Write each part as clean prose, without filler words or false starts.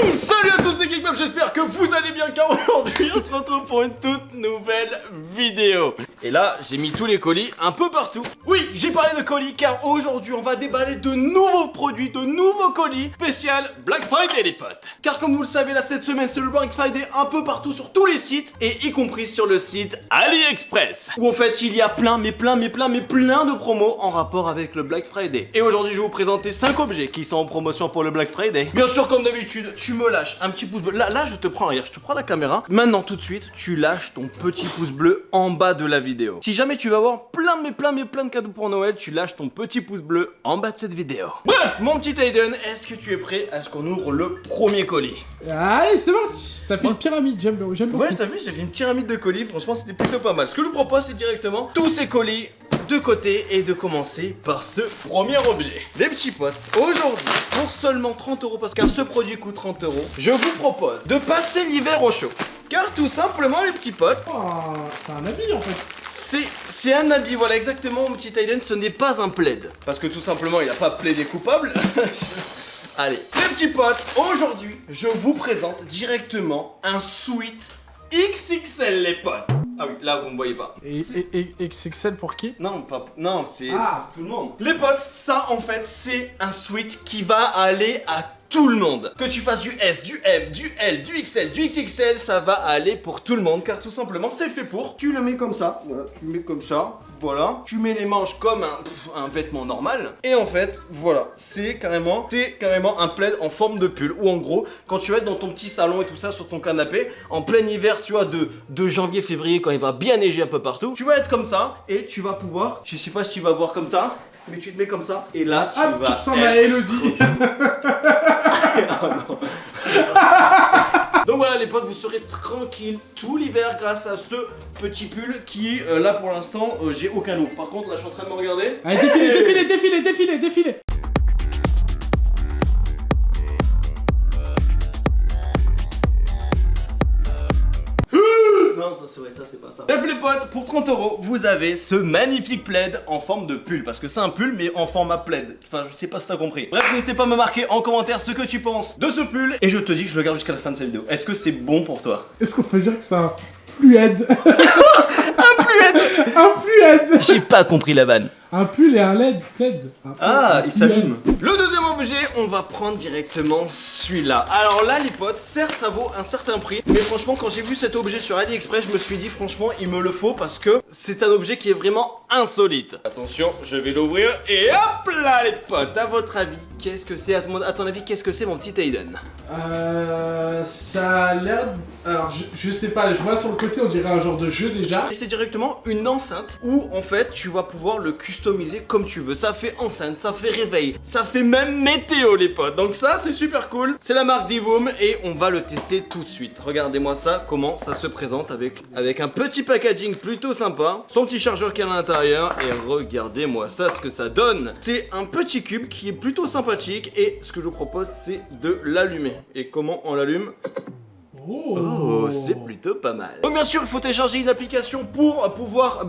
Hey, salut à tous les Geekpop, j'espère que vous allez bien car aujourd'hui on se retrouve pour une toute nouvelle vidéo. Et là j'ai mis tous les colis un peu partout. Oui, j'ai parlé de colis car aujourd'hui on va déballer de nouveaux produits, de nouveaux colis spécial Black Friday les potes. Car comme vous le savez là cette semaine c'est le Black Friday un peu partout sur tous les sites et y compris sur le site AliExpress. Où en fait il y a plein de promos en rapport avec le Black Friday. Et aujourd'hui je vais vous présenter 5 objets qui sont en promotion pour le Black Friday. Bien sûr comme d'habitude tu me lâches un petit pouce bleu. Là je te prends, regarde, je te prends la caméra. Maintenant tout de suite tu lâches ton petit pouce bleu en bas de la vidéo. Si jamais tu vas avoir plein de cadeaux pour Noël, tu lâches ton petit pouce bleu en bas de cette vidéo. Bref, mon petit Aiden, est-ce que tu es prêt à ce qu'on ouvre le premier colis? Allez, c'est parti. T'as fait une pyramide, j'aime beaucoup. Ouais, t'as vu, j'ai fait une pyramide de colis, franchement c'était plutôt pas mal. Ce que je vous propose c'est directement tous ces colis de côté et de commencer par ce premier objet. Les petits potes, aujourd'hui, pour seulement 30 € parce que ce produit coûte 30 €, je vous propose de passer l'hiver au chaud. Car tout simplement les petits potes, Oh, c'est un habit en fait. c'est un habit, voilà exactement mon petit Aiden, ce n'est pas un plaid. Parce que tout simplement il a pas plaidé coupable. Allez, les petits potes, aujourd'hui je vous présente directement un sweat XXL les potes. Ah oui, là vous me voyez pas. Et XXL pour qui? Non, pas, non, c'est Ah. tout le monde. Les potes, ça en fait, c'est un sweat qui va aller à tout le monde. Que tu fasses du S, du M, du L, du XL, du XXL, ça va aller pour tout le monde. Car tout simplement, c'est fait pour. Tu le mets comme ça, voilà, tu le mets comme ça, voilà. Tu mets les manches comme un vêtement normal. Et en fait, voilà, c'est carrément un plaid en forme de pull. Ou en gros, quand tu vas être dans ton petit salon et tout ça, sur ton canapé, en plein hiver, tu vois, de janvier, février, quand il va bien neiger un peu partout, tu vas être comme ça et tu vas pouvoir, je sais pas si tu vas voir comme ça, mais tu te mets comme ça et là tu vas. Tu ressembles à Elodie. Oh non. Donc voilà les potes, vous serez tranquille tout l'hiver grâce à ce petit pull qui là pour l'instant j'ai aucun look. Par contre là je suis en train de me regarder. Allez, défilez. Non, ça c'est vrai, ça c'est pas ça. Bref les potes, pour 30 €, vous avez ce magnifique plaid en forme de pull. Parce que c'est un pull mais en format plaid. Enfin je sais pas si t'as compris. Bref, n'hésitez pas à me marquer en commentaire ce que tu penses de ce pull. Et je te dis que je le garde jusqu'à la fin de cette vidéo. Est-ce que c'est bon pour toi? Est-ce qu'on peut dire que c'est un fluide? Un plaid. Un fluide. J'ai pas compris la vanne. Un pull et un LED, plaid. Ah, il s'allume. Le deuxième objet, on va prendre directement celui-là. Alors là, les potes, certes, ça vaut un certain prix. Mais franchement, quand j'ai vu cet objet sur AliExpress, je me suis dit, franchement, il me le faut parce que c'est un objet qui est vraiment insolite. Attention, je vais l'ouvrir et hop là, les potes. À votre avis, qu'est-ce que c'est? À ton avis, qu'est-ce que c'est, mon petit Aiden? Ça a l'air... Alors, je sais pas, je vois sur le côté, on dirait un genre de jeu déjà. Et c'est directement une enceinte où, en fait, tu vas pouvoir le customiser comme tu veux. Ça fait enceinte, ça fait réveil, ça fait même météo les potes. Donc ça c'est super cool. C'est la marque Divoom et on va le tester tout de suite. Regardez-moi ça, comment ça se présente avec un petit packaging plutôt sympa. Son petit chargeur qui est à l'intérieur et regardez-moi ça, ce que ça donne. C'est un petit cube qui est plutôt sympathique et ce que je vous propose c'est de l'allumer. Et comment on l'allume? Oh, c'est plutôt pas mal. Donc bien sûr, il faut télécharger une application pour pouvoir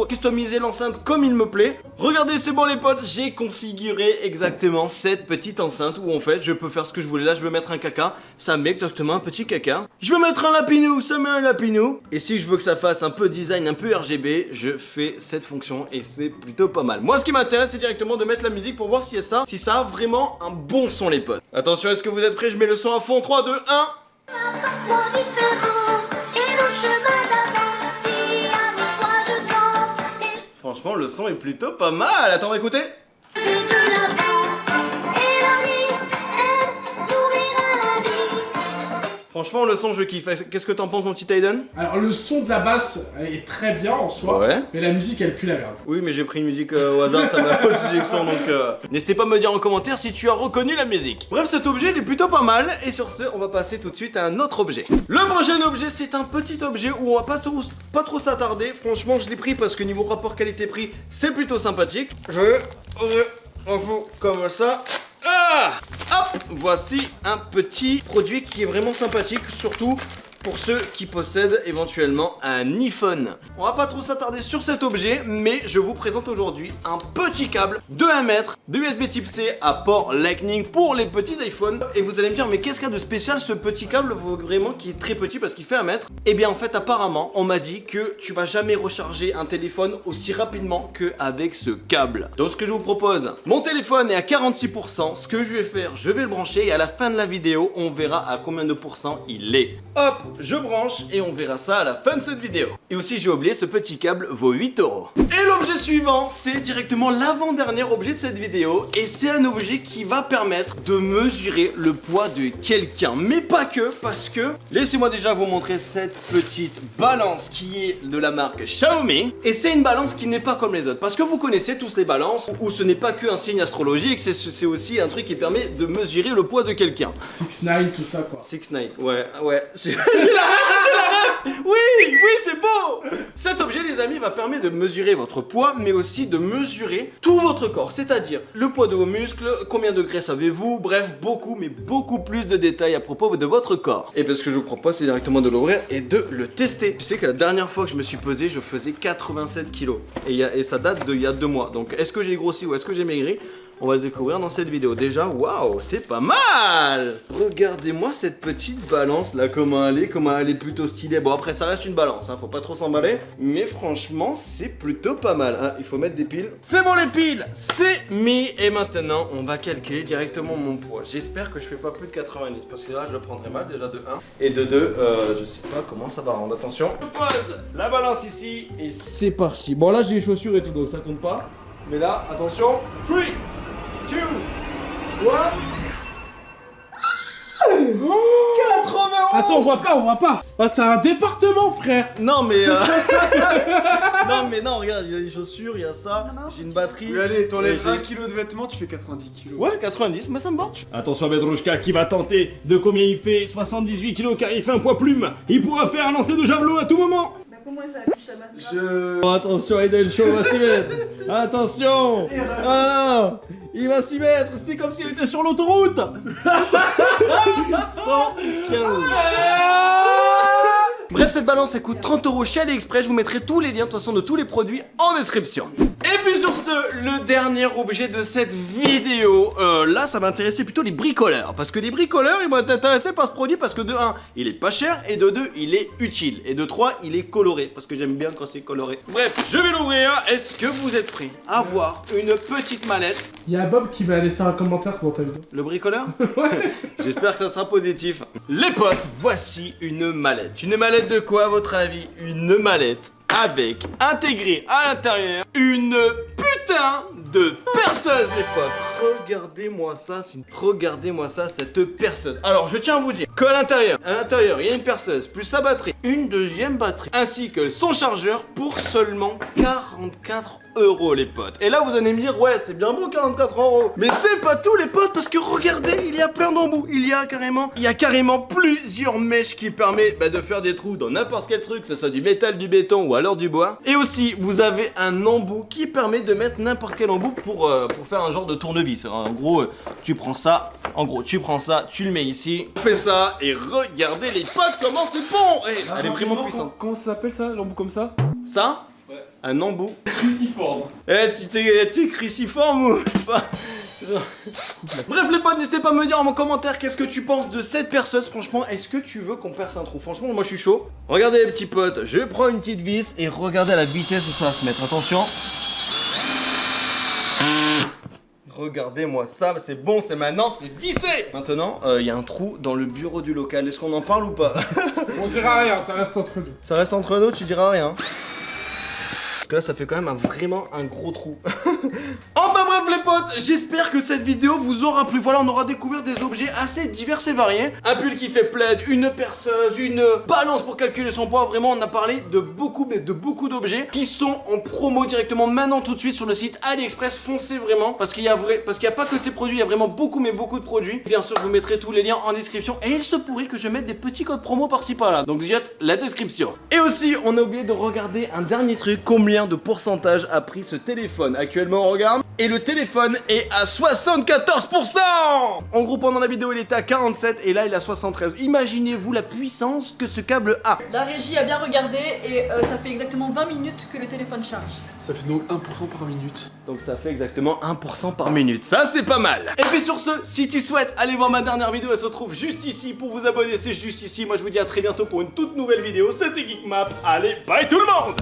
customiser l'enceinte comme il me plaît. Regardez, c'est bon les potes, j'ai configuré exactement cette petite enceinte où en fait, je peux faire ce que je voulais. Là, je veux mettre un caca, ça met exactement un petit caca. Je veux mettre un lapinou, ça met un lapinou. Et si je veux que ça fasse un peu design, un peu RGB, je fais cette fonction et c'est plutôt pas mal. Moi, ce qui m'intéresse, c'est directement de mettre la musique pour voir si ça a vraiment un bon son les potes. Attention, est-ce que vous êtes prêts? Je mets le son à fond, 3, 2, 1. La différence et le chemin d'avant. Si avec toi je danse Franchement, le son est plutôt pas mal. Attends, on va écouter. et de l'avant. Et la vie aime sourire à la vie. Franchement, le son, je kiffe. Qu'est-ce que t'en penses, mon petit Aiden? Alors le son de la basse est très bien en soi, Ouais. mais la musique elle pue la merde. Oui, mais j'ai pris une musique au hasard, ça m'a pas sujet que son, donc n'hésitez pas à me dire en commentaire si tu as reconnu la musique. Bref, cet objet, il est plutôt pas mal, et sur ce, on va passer tout de suite à un autre objet. Le prochain objet, c'est un petit objet où on va pas trop s'attarder. Franchement, je l'ai pris parce que niveau rapport qualité-prix, c'est plutôt sympathique. On fout comme ça. Ah, hop, voici un petit produit qui est vraiment sympathique, surtout pour ceux qui possèdent éventuellement un iPhone. On va pas trop s'attarder sur cet objet, mais je vous présente aujourd'hui un petit câble de 1 mètre de USB type C à port Lightning pour les petits iPhones. Et vous allez me dire, mais qu'est-ce qu'il y a de spécial ce petit câble vraiment qui est très petit parce qu'il fait 1 mètre? Et bien en fait apparemment on m'a dit que tu vas jamais recharger un téléphone aussi rapidement qu'avec ce câble. Donc ce que je vous propose, mon téléphone est à 46%, ce que je vais faire, je vais le brancher et à la fin de la vidéo on verra à combien de pourcents il est. Hop, je branche et on verra ça à la fin de cette vidéo. Et aussi j'ai oublié, ce petit câble vaut 8 €. Et l'objet suivant, c'est directement l'avant-dernier objet de cette vidéo et c'est un objet qui va permettre de mesurer le poids de quelqu'un. Mais pas que, parce que laissez-moi déjà vous montrer cette petite balance qui est de la marque Xiaomi. Et c'est une balance qui n'est pas comme les autres, parce que vous connaissez tous les balances où ce n'est pas que un signe astrologique, c'est aussi un truc qui permet de mesurer le poids de quelqu'un. 6ix9ine, tout ça quoi. 6ix9ine, ouais, j'ai la rêve. Oui, c'est beau. Cet objet les amis va permettre de mesurer votre poids, mais aussi de mesurer tout votre corps, c'est-à-dire le poids de vos muscles, combien de graisse avez-vous, bref, beaucoup, mais beaucoup plus de détails à propos de votre corps. Et parce que je vous propose, c'est directement de l'ouvrir et de le tester. Tu sais que la dernière fois que je me suis pesé, je faisais 87 kilos. Et ça date d'il y a 2 mois. Donc est-ce que j'ai grossi ou est-ce que j'ai maigri? On va le découvrir dans cette vidéo. Déjà, waouh, c'est pas mal. Regardez-moi cette petite balance là, comment elle est plutôt stylée. Bon après ça reste une balance, hein, faut pas trop s'emballer. Mais franchement, c'est plutôt pas mal. Ah, il faut mettre des piles. C'est bon les piles, c'est mis. Et maintenant, on va calculer directement mon poids. J'espère que je fais pas plus de 90 parce que là, je le prendrai mal déjà de 1. Et de 2, je sais pas comment ça va rendre. Attention, je pose la balance ici et c'est parti. Bon là, j'ai les chaussures et tout, donc ça compte pas. Mais là, attention, 3, 2, 1. 91. Attends, on voit pas. Ah, c'est un département, frère. Non mais non, regarde, il y a les chaussures, il y a ça, j'ai une batterie. Oui, allez, t'enlèves j'ai- 1 kg de vêtements, tu fais 90 kg. Ouais, 90, mais ça me va. Attention Bedrouchka qui va tenter de combien il fait 78 kg car il fait un poids plume. Il pourra faire un lancer de javelot à tout moment. Bah comment ça affiche sa masse grasse Oh, attention, Aiden Show va s'y mettre. Attention. Ah, il va s'y mettre, c'est comme s'il était sur l'autoroute. 115. Bref, cette balance elle coûte 30 € chez AliExpress. Je vous mettrai tous les liens de toute façon de tous les produits en description. Et puis sur ce, le dernier objet de cette vidéo, là ça va intéresser plutôt les bricoleurs. Parce que les bricoleurs ils vont être intéressés par ce produit parce que de 1, il est pas cher et de 2, il est utile. Et de 3, il est coloré parce que j'aime bien quand c'est coloré. Bref, je vais l'ouvrir. Est-ce que vous êtes prêts à voir une petite mallette? Il y a Bob qui m'a laissé un commentaire dans ta vidéo. Le bricoleur? J'espère que ça sera positif. Les potes, voici une mallette. Une mallette de quoi à votre avis? Une mallette avec intégré à l'intérieur une putain de perceuse les potes. Regardez-moi ça, cette perceuse. Alors je tiens à vous dire qu'à l'intérieur, il y a une perceuse plus sa batterie, une deuxième batterie, ainsi que son chargeur pour seulement 44 € les potes. Et là vous allez me dire ouais c'est bien beau 44 €. Mais c'est pas tout les potes parce que regardez il y a plein d'embouts. Il y a carrément plusieurs mèches qui permettent de faire des trous dans n'importe quel truc, que ce soit du métal, du béton ou alors du bois. Et aussi vous avez un embout qui permet de mettre n'importe quel embout pour faire un genre de tournevis. En gros tu prends ça, tu le mets ici, on fait ça et regardez les potes comment c'est bon. Elle est vraiment puissante. Comment ça s'appelle ça, l'embout comme ça? Ça un embout Cruciforme. t'es cruciforme ou pas? Bref les potes, n'hésitez pas à me dire en commentaire qu'est-ce que tu penses de cette perceuse. Franchement, est-ce que tu veux qu'on perce un trou? Franchement, moi je suis chaud. Regardez les petits potes, je prends une petite vis et regardez à la vitesse où ça va se mettre. Attention. Regardez-moi ça, c'est bon, c'est maintenant, c'est vissé. Maintenant, il y a un trou dans le bureau du local. Est-ce qu'on en parle ou pas? On dira rien, ça reste entre nous. Ça reste entre nous, tu diras rien. Parce que là ça fait quand même vraiment un gros trou. Enfin bref les potes, j'espère que cette vidéo vous aura plu. Voilà, on aura découvert des objets assez divers et variés. Un pull qui fait plaid, une perceuse, une balance pour calculer son poids. Vraiment on a parlé de beaucoup d'objets qui sont en promo directement maintenant tout de suite sur le site AliExpress. Foncez vraiment parce qu'il y a pas que ces produits, il y a vraiment beaucoup de produits. Bien sûr je vous mettrai tous les liens en description. Et il se pourrait que je mette des petits codes promo par-ci par-là. Donc jette la description. Et aussi on a oublié de regarder un dernier truc. Combien de pourcentage a pris ce téléphone? Actuellement on regarde. Et le téléphone téléphone est à 74%. En gros, pendant la vidéo, il était à 47 et là, il est à 73. Imaginez-vous la puissance que ce câble a. La régie a bien regardé et ça fait exactement 20 minutes que le téléphone charge. Ça fait donc 1% par minute. Donc ça fait exactement 1% par minute. Ça, c'est pas mal. Et puis sur ce, si tu souhaites aller voir ma dernière vidéo, elle se trouve juste ici. Pour vous abonner, c'est juste ici. Moi, je vous dis à très bientôt pour une toute nouvelle vidéo. C'était Geekmap. Allez, bye tout le monde.